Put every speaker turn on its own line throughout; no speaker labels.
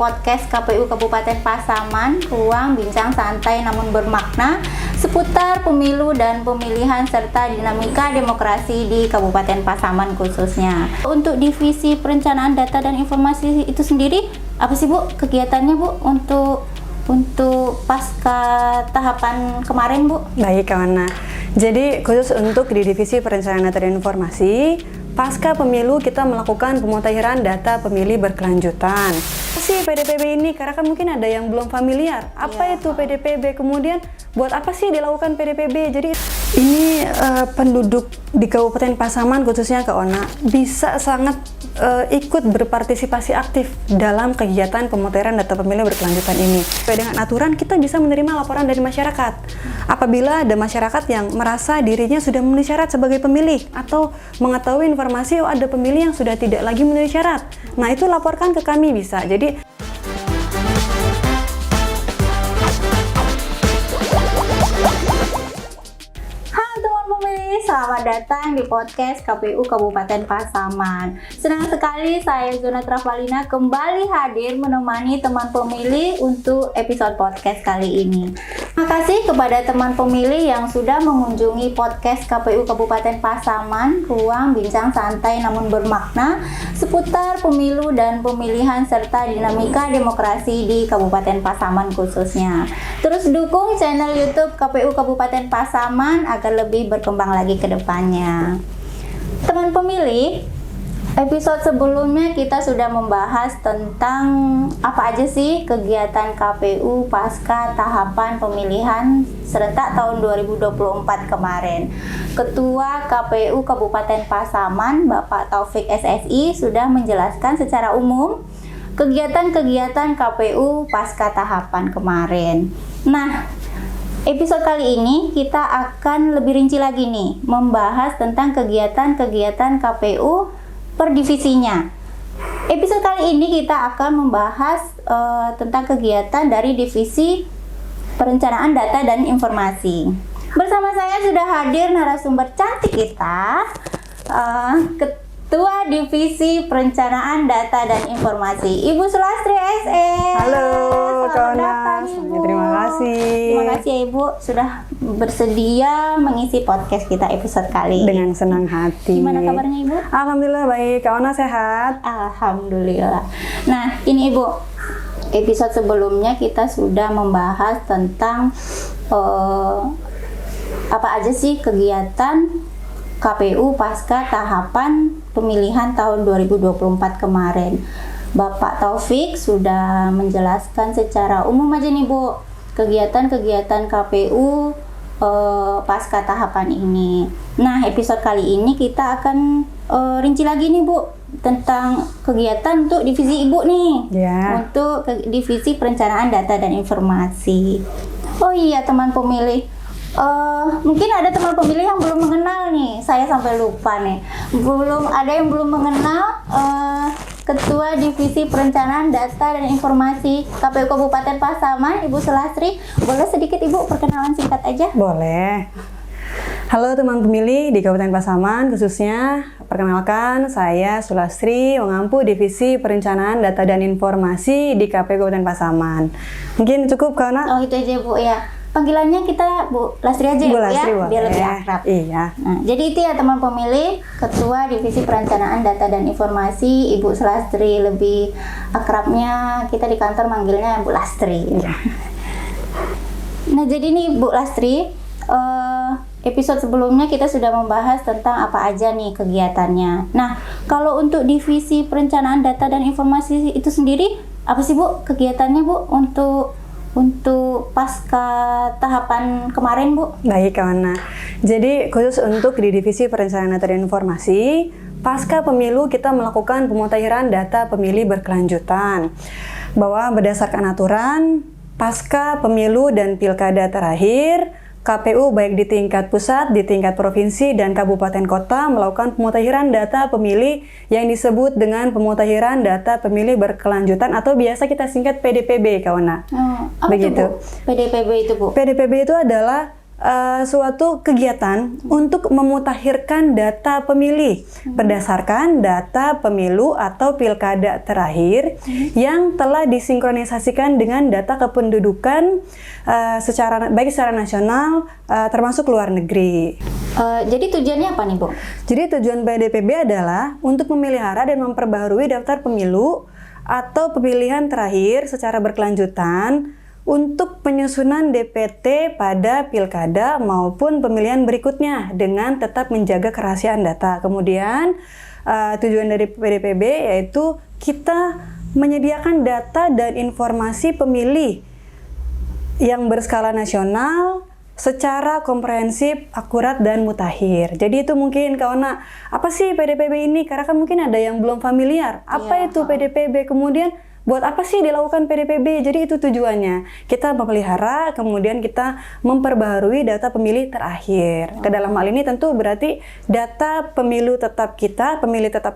podcast KPU Kabupaten Pasaman, ruang bincang santai namun bermakna seputar pemilu dan pemilihan serta dinamika demokrasi di Kabupaten Pasaman khususnya. Untuk divisi perencanaan data dan informasi itu sendiri, apa sih Bu kegiatannya Bu untuk pasca tahapan kemarin Bu?
Baik kawan. Jadi khusus untuk di divisi perencanaan data dan informasi, pasca pemilu kita melakukan pemutahiran data pemilih berkelanjutan. Apa sih PDPB ini? Karena kan mungkin ada yang belum familiar. Apa itu PDPB? Kemudian buat apa sih dilakukan PDPB? Jadi ini penduduk di Kabupaten Pasaman khususnya Kak Ona bisa sangat ikut berpartisipasi aktif dalam kegiatan pemutahiran data pemilih berkelanjutan ini. Sesuai dengan aturan kita bisa menerima laporan dari masyarakat. Apabila ada masyarakat yang merasa dirinya sudah memenuhi syarat sebagai pemilih atau mengetahui informasi ada pemilih yang sudah tidak lagi memenuhi syarat. Nah, itu laporkan ke kami bisa. Jadi
selamat datang di podcast KPU Kabupaten Pasaman. Senang sekali saya Zona Travalina kembali hadir menemani teman pemilih untuk episode podcast kali ini. Terima kasih kepada teman pemilih yang sudah mengunjungi podcast KPU Kabupaten Pasaman, ruang bincang santai namun bermakna seputar pemilu dan pemilihan serta dinamika demokrasi di Kabupaten Pasaman khususnya. Terus dukung channel YouTube KPU Kabupaten Pasaman agar lebih berkembang lagi ke depannya. Teman pemilih, episode sebelumnya kita sudah membahas tentang apa aja sih kegiatan KPU pasca tahapan pemilihan serentak tahun 2024 kemarin. Ketua KPU Kabupaten Pasaman, Bapak Taufik SSI sudah menjelaskan secara umum kegiatan-kegiatan KPU pasca tahapan kemarin. Nah, episode kali ini kita akan lebih rinci lagi nih, membahas tentang kegiatan-kegiatan KPU per divisinya. Episode kali ini kita akan membahas tentang kegiatan dari divisi perencanaan data dan informasi. Bersama saya sudah hadir narasumber cantik kita, Ketua Divisi Perencanaan Data dan Informasi, Ibu Sulastri SE.
halo
Selamat
Kak Ona.
datang, Ibu.
Terima kasih.
Terima kasih ya Ibu sudah bersedia mengisi podcast kita episode kali ini.
Dengan senang hati.
Gimana kabarnya Ibu?
Alhamdulillah baik. Kak Ona sehat?
Alhamdulillah. Nah ini Ibu, episode sebelumnya kita sudah membahas tentang apa aja sih kegiatan KPU pasca tahapan pemilihan tahun 2024 kemarin. Bapak Taufik sudah menjelaskan secara umum aja nih Bu, kegiatan-kegiatan KPU pasca tahapan ini. Nah, episode kali ini kita akan rinci lagi nih Bu, tentang kegiatan untuk divisi Ibu nih.
Ya.
Untuk divisi perencanaan data dan informasi. Oh iya teman pemilih, mungkin ada teman pemilih yang belum mengenal nih, saya sampai lupa nih. Ada yang belum mengenal Ketua Divisi Perencanaan Data dan Informasi KPU Kabupaten Pasaman, Ibu Sulastri. Boleh sedikit Ibu perkenalan singkat aja?
Boleh. Halo teman pemilih di Kabupaten Pasaman khususnya, perkenalkan saya Sulastri, mengampu Divisi Perencanaan Data dan Informasi di KPU Kabupaten Pasaman. Mungkin cukup karena
Oh itu aja Bu ya. Panggilannya kita Bu Lastri aja
Bu
ya,
Lastri
Bu, ya? Biar lebih akrab.
Iya.
Nah, jadi itu ya teman pemilih, Ketua Divisi Perencanaan Data dan Informasi, Ibu Sulastri. Lebih akrabnya kita di kantor manggilnya Bu Lastri.
Iya.
Nah jadi nih Bu Lastri, episode sebelumnya kita sudah membahas tentang apa aja nih kegiatannya. Nah kalau untuk Divisi Perencanaan Data dan Informasi itu sendiri, apa sih Bu kegiatannya Bu untuk pasca tahapan kemarin Bu?
Baik kawan. Jadi khusus untuk di Divisi Perencanaan Data dan Informasi, pasca pemilu kita melakukan pemutahiran data pemilih berkelanjutan. Bahwa berdasarkan aturan, pasca pemilu dan pilkada terakhir, KPU baik di tingkat pusat, di tingkat provinsi, dan kabupaten kota melakukan pemutahiran data pemilih yang disebut dengan pemutahiran data pemilih berkelanjutan atau biasa kita singkat PDPB, kawan.
Apa
Begitu.
itu Bu? PDPB itu Bu?
PDPB itu adalah suatu kegiatan untuk memutakhirkan data pemilih berdasarkan data pemilu atau pilkada terakhir yang telah disinkronisasikan dengan data kependudukan baik secara nasional termasuk luar negeri.
Jadi tujuannya apa nih, Bu?
Jadi tujuan PDPB adalah untuk memelihara dan memperbaharui daftar pemilu atau pemilihan terakhir secara berkelanjutan untuk penyusunan DPT pada pilkada maupun pemilihan berikutnya dengan tetap menjaga kerahasiaan data. Kemudian tujuan dari PDPB yaitu kita menyediakan data dan informasi pemilih yang berskala nasional secara komprehensif, akurat, dan mutakhir. Jadi itu mungkin kawan, apa sih PDPB ini? Karena kan mungkin ada yang belum familiar. Apa itu PDPB? Kemudian buat apa sih dilakukan PDPB? Jadi itu tujuannya. Kita memelihara, kemudian kita memperbaharui data pemilih terakhir. Ke dalam hal ini tentu berarti data pemilih tetap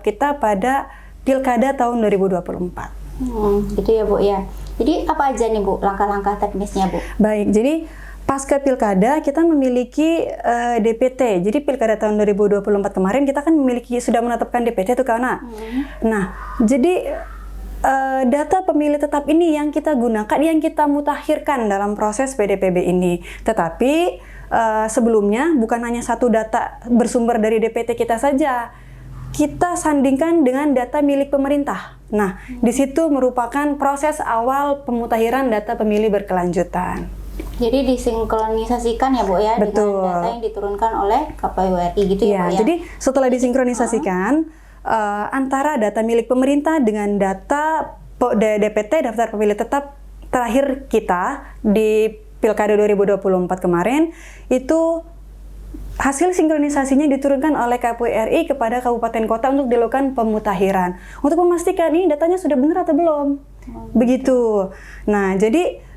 kita pada Pilkada tahun 2024.
Gitu ya, Bu ya. Jadi apa aja nih, Bu, langkah-langkah teknisnya, Bu?
Baik, jadi pasca Pilkada kita memiliki DPT. Jadi Pilkada tahun 2024 kemarin kita kan sudah menetapkan DPT tuh karena. Nah, jadi data pemilih tetap ini yang kita gunakan, yang kita mutakhirkan dalam proses PDPB ini. Tetapi sebelumnya bukan hanya satu data bersumber dari DPT kita saja, kita sandingkan dengan data milik pemerintah. Nah, di situ merupakan proses awal pemutakhiran data pemilih berkelanjutan.
Jadi disinkronisasikan ya, Bu ya,
Betul.
dengan data yang diturunkan oleh KPU RI gitu ya, Bu ya.
Jadi setelah disinkronisasikan antara data milik pemerintah dengan data DPT daftar pemilih tetap terakhir kita di Pilkada 2024 kemarin, itu hasil sinkronisasinya diturunkan oleh KPU RI kepada kabupaten kota untuk dilakukan pemutakhiran untuk memastikan ini datanya sudah benar atau belum. Begitu. Nah, jadi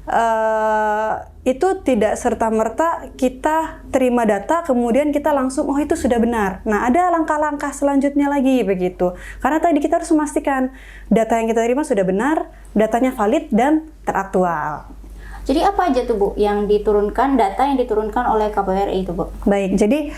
itu tidak serta-merta kita terima data kemudian kita langsung itu sudah benar. Nah, ada langkah-langkah selanjutnya lagi begitu. Karena tadi kita harus memastikan data yang kita terima sudah benar, datanya valid dan teraktual.
Jadi apa aja tuh, Bu, yang diturunkan, data yang diturunkan oleh KPU RI itu, Bu?
Baik, jadi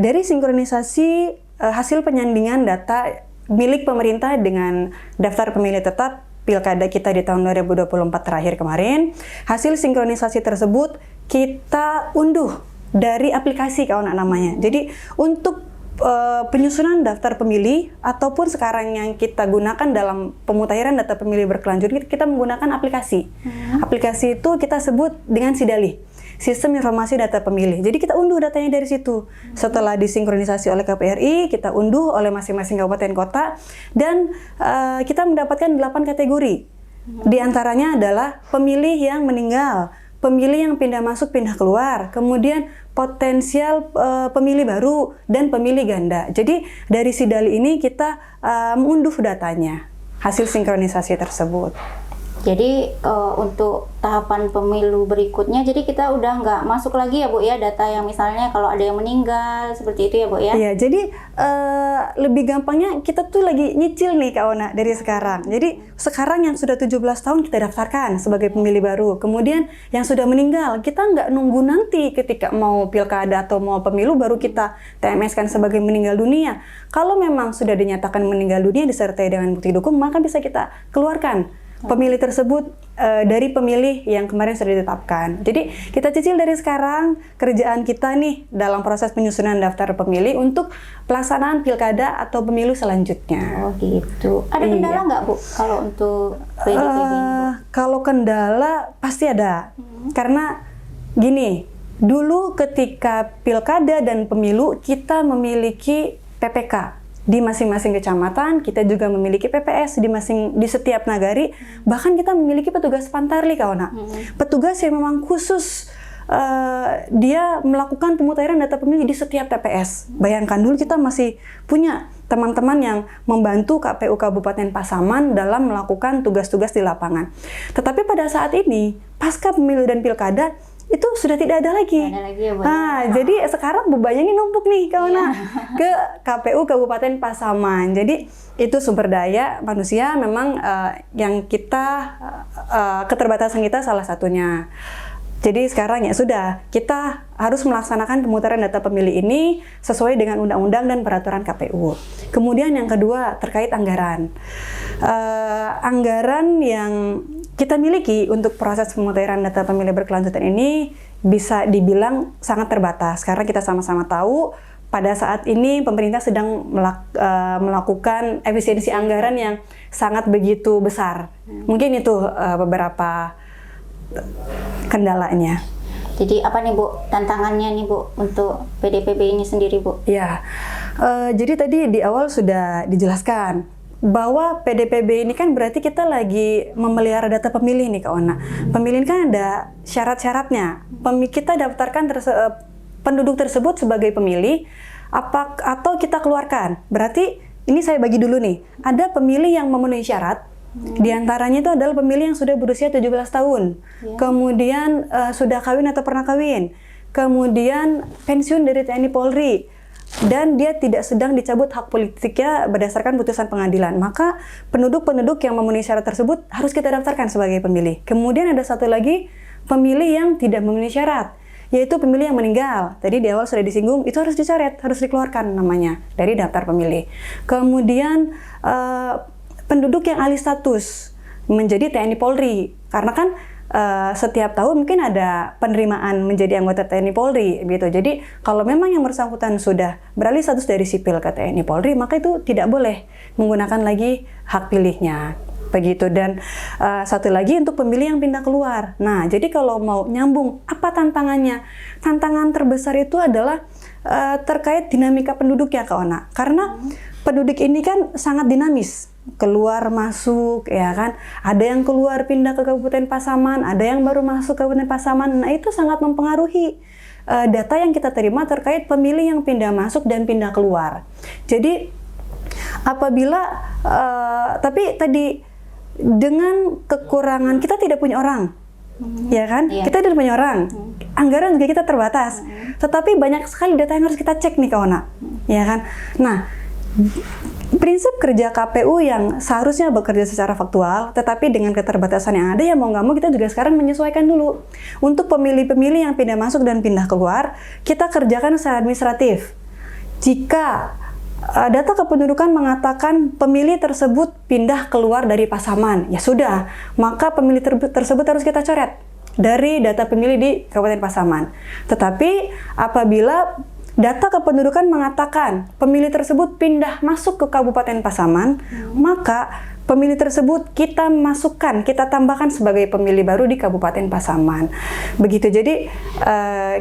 dari sinkronisasi hasil penyandingan data milik pemerintah dengan daftar pemilih tetap Pilkada kita di tahun 2024 terakhir kemarin, hasil sinkronisasi tersebut kita unduh dari aplikasi kawan namanya. Jadi untuk penyusunan daftar pemilih ataupun sekarang yang kita gunakan dalam pemutakhiran data pemilih berkelanjutan, kita menggunakan aplikasi. Aplikasi itu kita sebut dengan SIDALih, Sistem Informasi Data Pemilih. Jadi kita unduh datanya dari situ. Setelah disinkronisasi oleh KPU RI, kita unduh oleh masing-masing kabupaten kota dan kita mendapatkan 8 kategori. Di antaranya adalah pemilih yang meninggal, pemilih yang pindah masuk, pindah keluar, kemudian potensial pemilih baru dan pemilih ganda. Jadi dari SIDALih ini kita mengunduh datanya, hasil sinkronisasi tersebut.
Jadi untuk tahapan pemilu berikutnya, jadi kita udah nggak masuk lagi ya, Bu ya, data yang misalnya kalau ada yang meninggal seperti itu ya, Bu ya?
Iya, jadi lebih gampangnya kita tuh lagi nyicil nih Kak Ona dari sekarang. Jadi sekarang yang sudah 17 tahun kita daftarkan sebagai pemilih baru. Kemudian yang sudah meninggal, kita nggak nunggu nanti ketika mau pilkada atau mau pemilu baru kita TMS-kan sebagai meninggal dunia. Kalau memang sudah dinyatakan meninggal dunia disertai dengan bukti dukung, maka bisa kita keluarkan pemilih tersebut dari pemilih yang kemarin sudah ditetapkan. Jadi kita cicil dari sekarang kerjaan kita nih dalam proses penyusunan daftar pemilih untuk pelaksanaan pilkada atau pemilu selanjutnya.
Oh gitu. Ada kendala nggak, Bu, kalau untuk PDPB ini, Bu?
Kalau kendala pasti ada. Karena gini, dulu ketika pilkada dan pemilu kita memiliki PPK. Di masing-masing kecamatan kita juga memiliki PPS di setiap nagari, bahkan kita memiliki petugas pantarli kawan. Petugas yang memang khusus dia melakukan pemutakhiran data pemilih di setiap TPS. Bayangkan dulu kita masih punya teman-teman yang membantu KPU Kabupaten Pasaman dalam melakukan tugas-tugas di lapangan. Tetapi pada saat ini pasca pemilu dan pilkada itu sudah tidak ada lagi.
Ya,
nah, jadi sekarang bebannya ini numpuk nih kawan ke KPU Kabupaten Pasaman. Jadi itu sumber daya manusia memang yang kita keterbatasan kita salah satunya. Jadi sekarang ya sudah, kita harus melaksanakan pemutaran data pemilih ini sesuai dengan undang-undang dan peraturan KPU. Kemudian yang kedua terkait anggaran. Anggaran yang kita miliki untuk proses pemutaran data pemilih berkelanjutan ini bisa dibilang sangat terbatas. Karena kita sama-sama tahu pada saat ini pemerintah sedang melakukan efisiensi anggaran yang sangat begitu besar. Mungkin itu beberapa kendalanya.
Jadi apa nih Bu tantangannya nih Bu untuk PDPB ini sendiri Bu?
Ya, jadi tadi di awal sudah dijelaskan bahwa PDPB ini kan berarti kita lagi memelihara data pemilih nih Kak Ona. Pemilih kan ada syarat-syaratnya. Kita daftarkan penduduk tersebut sebagai pemilih atau kita keluarkan. Berarti ini saya bagi dulu nih. Ada pemilih yang memenuhi syarat. Di antaranya itu adalah pemilih yang sudah berusia 17 tahun, kemudian sudah kawin atau pernah kawin, kemudian pensiun dari TNI Polri, dan dia tidak sedang dicabut hak politiknya berdasarkan putusan pengadilan. Maka penduduk-penduduk yang memenuhi syarat tersebut harus kita daftarkan sebagai pemilih. Kemudian ada satu lagi pemilih yang tidak memenuhi syarat, yaitu pemilih yang meninggal. Tadi di awal sudah disinggung, itu harus dicoret, harus dikeluarkan namanya dari daftar pemilih. Kemudian penduduk yang alih status menjadi TNI Polri, karena kan setiap tahun mungkin ada penerimaan menjadi anggota TNI Polri gitu. Jadi kalau memang yang bersangkutan sudah beralih status dari sipil ke TNI Polri, maka itu tidak boleh menggunakan lagi hak pilihnya begitu. Dan satu lagi untuk pemilih yang pindah keluar. Nah, jadi kalau mau nyambung, apa tantangannya? Tantangan terbesar itu adalah terkait dinamika penduduk ya Kak Ona. Karena penduduk ini kan sangat dinamis, keluar masuk ya kan, ada yang keluar pindah ke Kabupaten Pasaman, ada yang baru masuk Kabupaten Pasaman. Nah, itu sangat mempengaruhi data yang kita terima terkait pemilih yang pindah masuk dan pindah keluar. Jadi apabila tapi tadi dengan kekurangan kita tidak punya orang, ya kan? Kita tidak punya orang, anggaran juga kita terbatas, tetapi banyak sekali data yang harus kita cek nih Kak Ona, ya kan? Nah, prinsip kerja KPU yang seharusnya bekerja secara faktual, tetapi dengan keterbatasan yang ada, ya mau nggak mau kita juga sekarang menyesuaikan dulu. Untuk pemilih-pemilih yang pindah masuk dan pindah keluar, kita kerjakan secara administratif. Jika data kependudukan mengatakan pemilih tersebut pindah keluar dari Pasaman, ya sudah, maka pemilih tersebut harus kita coret dari data pemilih di Kabupaten Pasaman. Tetapi apabila data kependudukan mengatakan pemilih tersebut pindah masuk ke Kabupaten Pasaman, maka pemilih tersebut kita masukkan, kita tambahkan sebagai pemilih baru di Kabupaten Pasaman. Begitu, jadi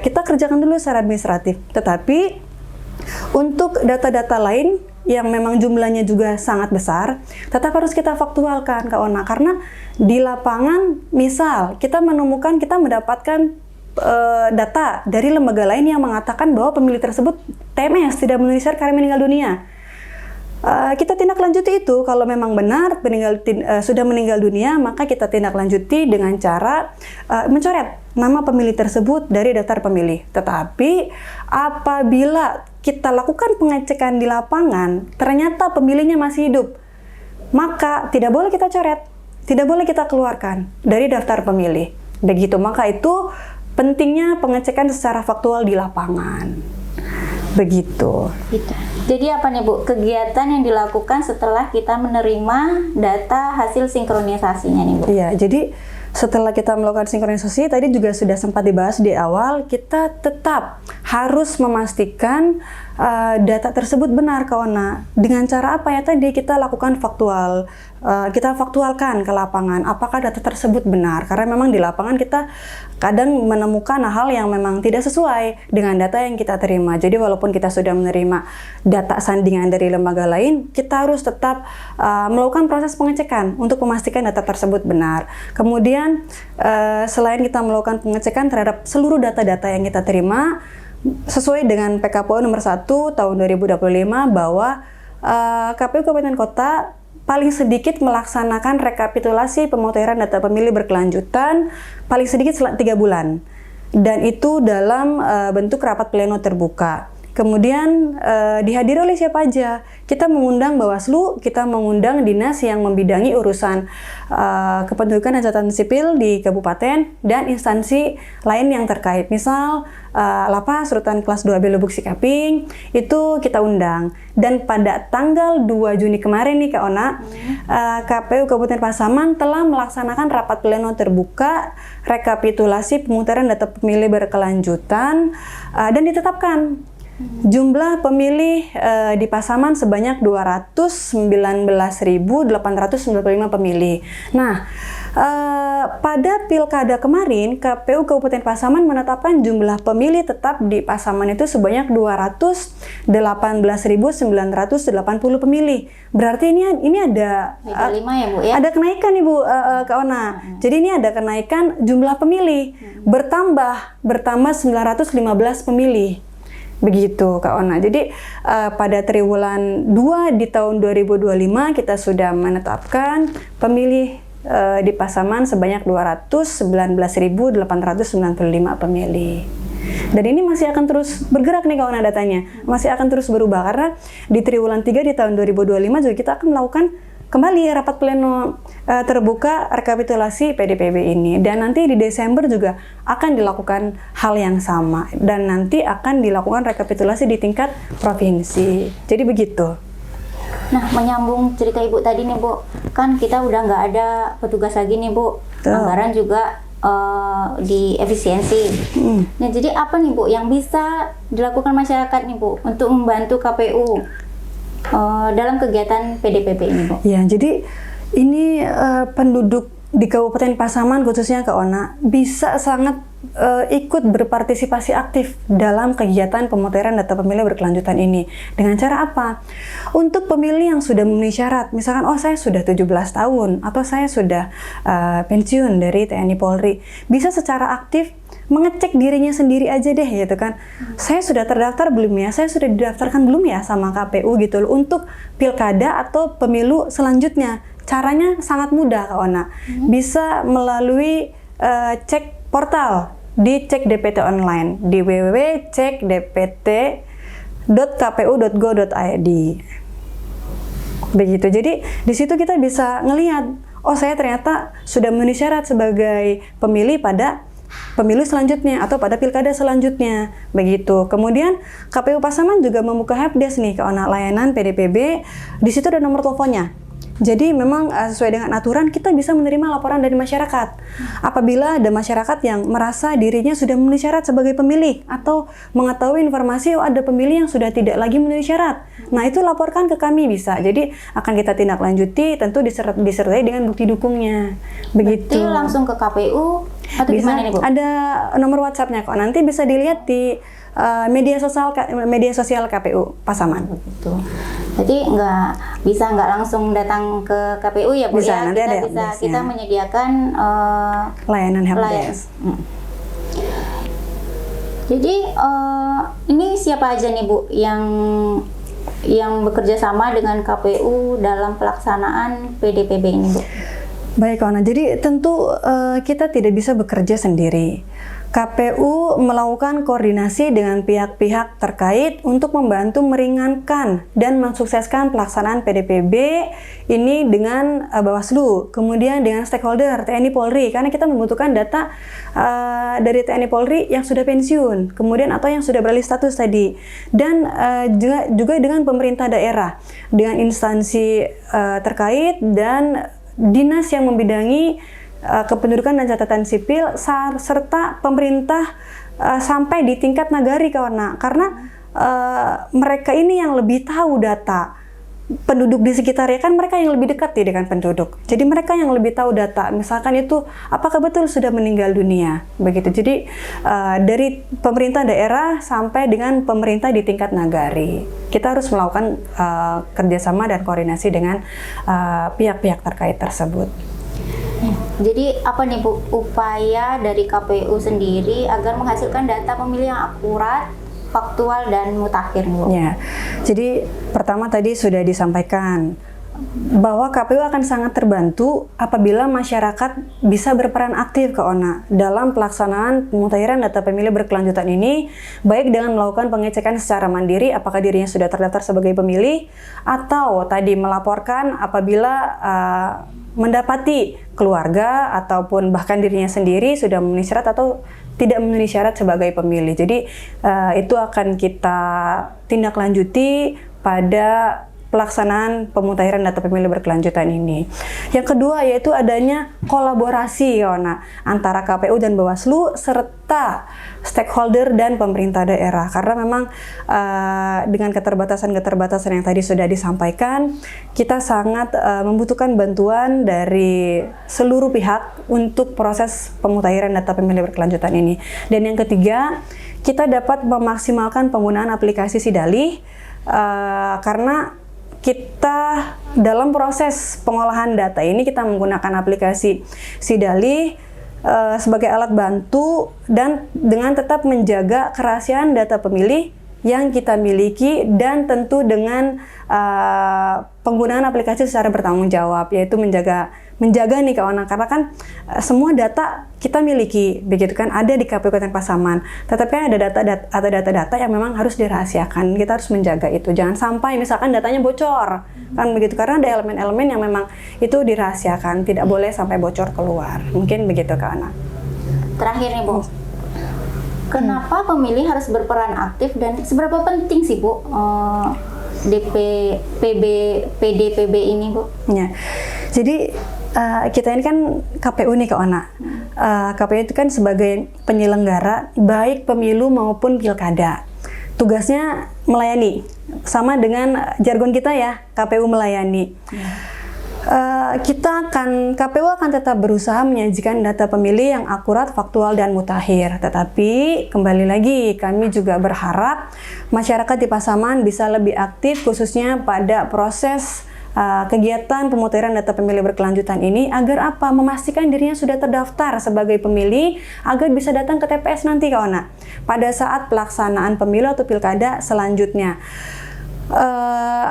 kita kerjakan dulu secara administratif. Tetapi untuk data-data lain yang memang jumlahnya juga sangat besar, tetap harus kita faktualkan Kak Ona. Karena di lapangan, misal kita mendapatkan data dari lembaga lain yang mengatakan bahwa pemilih tersebut TMS, tidak memenuhi syarat karena meninggal dunia. Kita tindak lanjuti itu, kalau memang benar sudah meninggal dunia, maka kita tindak lanjuti dengan cara mencoret nama pemilih tersebut dari daftar pemilih. Tetapi apabila kita lakukan pengecekan di lapangan, ternyata pemilihnya masih hidup, maka tidak boleh kita coret, tidak boleh kita keluarkan dari daftar pemilih. Begitu, maka itu pentingnya pengecekan secara faktual di lapangan. Begitu.
Gitu. Jadi apa nih Bu, kegiatan yang dilakukan setelah kita menerima data hasil sinkronisasinya nih Bu?
Iya, jadi setelah kita melakukan sinkronisasi, tadi juga sudah sempat dibahas di awal, kita tetap harus memastikan data tersebut benar Kak Ona. Dengan cara apa ya tadi kita lakukan faktual, kita faktualkan ke lapangan apakah data tersebut benar, karena memang di lapangan kita kadang menemukan hal yang memang tidak sesuai dengan data yang kita terima. Jadi walaupun kita sudah menerima data sandingan dari lembaga lain, kita harus tetap melakukan proses pengecekan untuk memastikan data tersebut benar. Kemudian selain kita melakukan pengecekan terhadap seluruh data-data yang kita terima sesuai dengan PKPU nomor 1 tahun 2025 bahwa KPU Kabupaten Kota paling sedikit melaksanakan rekapitulasi pemutahiran data pemilih berkelanjutan paling sedikit 3 bulan, dan itu dalam bentuk rapat pleno terbuka. Kemudian dihadiri oleh siapa aja? Kita mengundang Bawaslu, kita mengundang dinas yang membidangi urusan kependudukan dan catatan sipil di kabupaten dan instansi lain yang terkait. Misal Lapas Rutan Kelas 2B Lubuk Sikaping itu kita undang. Dan pada tanggal 2 Juni kemarin nih Kak Ona, KPU Kabupaten Pasaman telah melaksanakan rapat pleno terbuka rekapitulasi pemutaran data pemilih berkelanjutan dan ditetapkan jumlah pemilih di Pasaman sebanyak 219.895 pemilih. Nah, pada pilkada kemarin, KPU Kabupaten Pasaman menetapkan jumlah pemilih tetap di Pasaman itu sebanyak 218.980 pemilih. Berarti ini ada
lima ya Bu ya?
Ada kenaikan Ibu Kak Ona. Jadi ini ada kenaikan jumlah pemilih bertambah 915 pemilih. Begitu Kak Ona. Jadi pada triwulan 2 di tahun 2025 kita sudah menetapkan pemilih di Pasaman sebanyak 219.895 pemilih. Dan ini masih akan terus bergerak nih Kak Ona datanya. Masih akan terus berubah karena di triwulan 3 di tahun 2025 juga kita akan melakukan kembali rapat pleno terbuka rekapitulasi PDPB ini, dan nanti di Desember juga akan dilakukan hal yang sama dan nanti akan dilakukan rekapitulasi di tingkat provinsi. Jadi begitu.
Nah, menyambung cerita Ibu tadi nih Bu, kan kita udah nggak ada petugas lagi nih Bu, anggaran juga di efisiensi. Nah, jadi apa nih Bu yang bisa dilakukan masyarakat nih Bu untuk membantu KPU dalam kegiatan PDPB ini Bu?
Ya, jadi ini penduduk di Kabupaten Pasaman khususnya Kak Ona bisa sangat ikut berpartisipasi aktif dalam kegiatan pemutaran data pemilih berkelanjutan ini. Dengan cara apa? Untuk pemilih yang sudah memenuhi syarat, misalkan saya sudah 17 tahun atau saya sudah pensiun dari TNI Polri, bisa secara aktif mengecek dirinya sendiri aja deh gitu kan. Saya sudah terdaftar belum ya? Saya sudah didaftarkan belum ya sama KPU gitu loh untuk pilkada atau pemilu selanjutnya. Caranya sangat mudah Kak Ona. Bisa melalui cek portal di Cek DPT online di www.cekdpt.kpu.go.id. Begitu. Jadi di situ kita bisa ngelihat, saya ternyata sudah memenuhi syarat sebagai pemilih pada pemilu selanjutnya atau pada pilkada selanjutnya. Begitu. Kemudian KPU Pasaman juga membuka helpdesk nih Kak Ona, layanan PDPB. Di situ ada nomor teleponnya. Jadi memang sesuai dengan aturan kita bisa menerima laporan dari masyarakat. Apabila ada masyarakat yang merasa dirinya sudah memenuhi syarat sebagai pemilih atau mengetahui informasi ada pemilih yang sudah tidak lagi memenuhi syarat. Nah, itu laporkan ke kami bisa. Jadi akan kita tindak lanjuti, tentu disertai dengan bukti dukungnya. Begitu.
Berarti langsung ke KPU atau
bisa,
gimana nih Bu?
ada nomor WhatsApp-nya kok. Nanti bisa dilihat di media sosial KPU Pasaman.
Betul. Jadi nggak langsung datang ke KPU ya Bu
bisa,
ya?
Nanti
Kita menyediakan
layanan helpdesk.
Jadi ini siapa aja nih Bu yang bekerja sama dengan KPU dalam pelaksanaan PDPB ini Bu?
Baik Ona, jadi tentu kita tidak bisa bekerja sendiri. KPU melakukan koordinasi dengan pihak-pihak terkait untuk membantu meringankan dan mensukseskan pelaksanaan PDPB ini dengan Bawaslu, kemudian dengan stakeholder TNI Polri, karena kita membutuhkan data dari TNI Polri yang sudah pensiun, kemudian atau yang sudah beralih status tadi, dan juga dengan pemerintah daerah, dengan instansi terkait dan dinas yang membidangi kependudukan dan catatan sipil serta pemerintah sampai di tingkat nagari karena mereka ini yang lebih tahu data penduduk di sekitarnya, kan mereka yang lebih dekat dengan penduduk. Jadi mereka yang lebih tahu data, misalkan itu apakah betul sudah meninggal dunia, begitu. Jadi dari pemerintah daerah sampai dengan pemerintah di tingkat nagari, kita harus melakukan kerjasama dan koordinasi dengan pihak-pihak terkait tersebut.
Jadi apa nih Bu upaya dari KPU sendiri agar menghasilkan data pemilih yang akurat, faktual dan mutakhir Bu?
Ya, jadi pertama tadi sudah disampaikan bahwa KPU akan sangat terbantu apabila masyarakat bisa berperan aktif ke ONA dalam pelaksanaan pemutahiran data pemilih berkelanjutan ini, baik dengan melakukan pengecekan secara mandiri apakah dirinya sudah terdaftar sebagai pemilih, atau tadi melaporkan apabila mendapati keluarga ataupun bahkan dirinya sendiri sudah memenuhi syarat atau tidak memenuhi syarat sebagai pemilih. Jadi itu akan kita tindak lanjuti pada pelaksanaan pemutahiran data pemilih berkelanjutan ini. Yang kedua yaitu adanya kolaborasi antara KPU dan Bawaslu serta stakeholder dan pemerintah daerah, karena memang dengan keterbatasan-keterbatasan yang tadi sudah disampaikan, kita sangat membutuhkan bantuan dari seluruh pihak untuk proses pemutahiran data pemilih berkelanjutan ini. Dan yang ketiga, kita dapat memaksimalkan penggunaan aplikasi Sidalih karena kita dalam proses pengolahan data ini kita menggunakan aplikasi Sidalih sebagai alat bantu dan dengan tetap menjaga kerahasiaan data pemilih yang kita miliki, dan tentu dengan penggunaan aplikasi secara bertanggung jawab, yaitu menjaga nih kawan, karena kan semua data kita miliki, begitu kan, ada di KPU Kabupaten Pasaman. Tetapi kan ada data-data yang memang harus dirahasiakan. Kita harus menjaga itu, jangan sampai misalkan datanya bocor, kan begitu, karena ada elemen-elemen yang memang itu dirahasiakan, tidak boleh sampai bocor keluar. Mungkin begitu kawan.
Terakhir nih Bu, kenapa pemilih harus berperan aktif dan seberapa penting sih Bu PDPB ini Bu?
Ya, jadi kita ini kan KPU nih Kak Ona. KPU itu kan sebagai penyelenggara baik pemilu maupun pilkada. Tugasnya melayani, sama dengan jargon kita ya, KPU melayani. KPU akan tetap berusaha menyajikan data pemilih yang akurat, faktual, dan mutakhir. Tetapi kembali lagi, kami juga berharap masyarakat di Pasaman bisa lebih aktif, khususnya pada proses kegiatan pemutahiran data pemilih berkelanjutan ini, agar apa? Memastikan dirinya sudah terdaftar sebagai pemilih agar bisa datang ke TPS nanti kawan, pada saat pelaksanaan pemilu atau pilkada selanjutnya.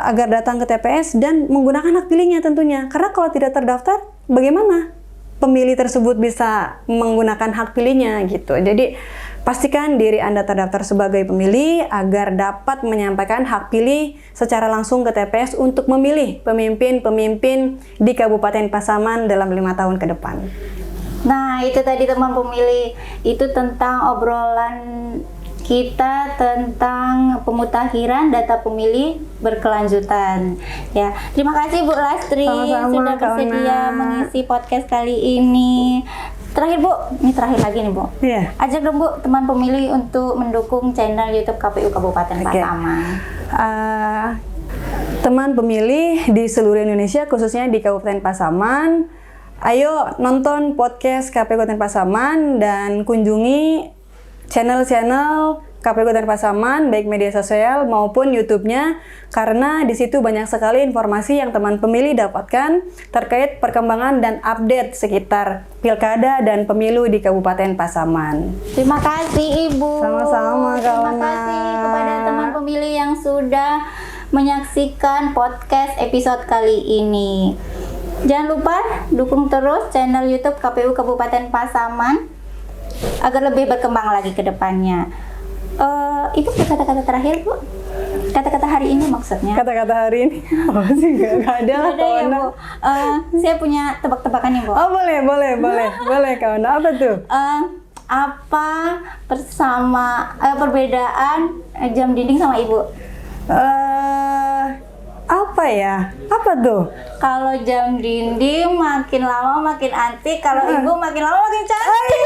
Agar datang ke TPS dan menggunakan hak pilihnya tentunya, karena kalau tidak terdaftar bagaimana pemilih tersebut bisa menggunakan hak pilihnya gitu. Jadi pastikan diri Anda terdaftar sebagai pemilih agar dapat menyampaikan hak pilih secara langsung ke TPS untuk memilih pemimpin-pemimpin di Kabupaten Pasaman dalam 5 tahun ke depan.
Nah, itu tadi teman pemilih, itu tentang obrolan kita tentang pemutakhiran data pemilih berkelanjutan. Ya, terima kasih Bu Lastri sudah bersedia mengisi podcast kali ini. Terakhir Bu, ini terakhir lagi nih Bu.
Iya.
Ajak dong Bu teman pemilih untuk mendukung channel YouTube KPU Kabupaten Pasaman.
Teman pemilih di seluruh Indonesia, khususnya di Kabupaten Pasaman, ayo nonton podcast KPU Kabupaten Pasaman dan kunjungi channel-channel KPU Kabupaten Pasaman, baik media sosial maupun YouTube-nya, karena di situ banyak sekali informasi yang teman pemilih dapatkan terkait perkembangan dan update sekitar pilkada dan pemilu di Kabupaten Pasaman.
Terima kasih Ibu.
Sama-sama kawan.
Terima kasih kepada teman pemilih yang sudah menyaksikan podcast episode kali ini. Jangan lupa dukung terus channel YouTube KPU Kabupaten Pasaman agar lebih berkembang lagi ke depannya. Ibu kata-kata terakhir Bu, kata-kata hari ini maksudnya.
Kata-kata hari ini apa sih? Gak ada lah
ya Bu. Saya punya tebak-tebakan nih Bu.
Oh boleh kawan. Apa tuh?
Apa perbedaan jam dinding sama Ibu?
Apa ya? Apa tuh?
Kalau jam dinding makin lama makin antik, kalau Ibu makin lama makin cantik.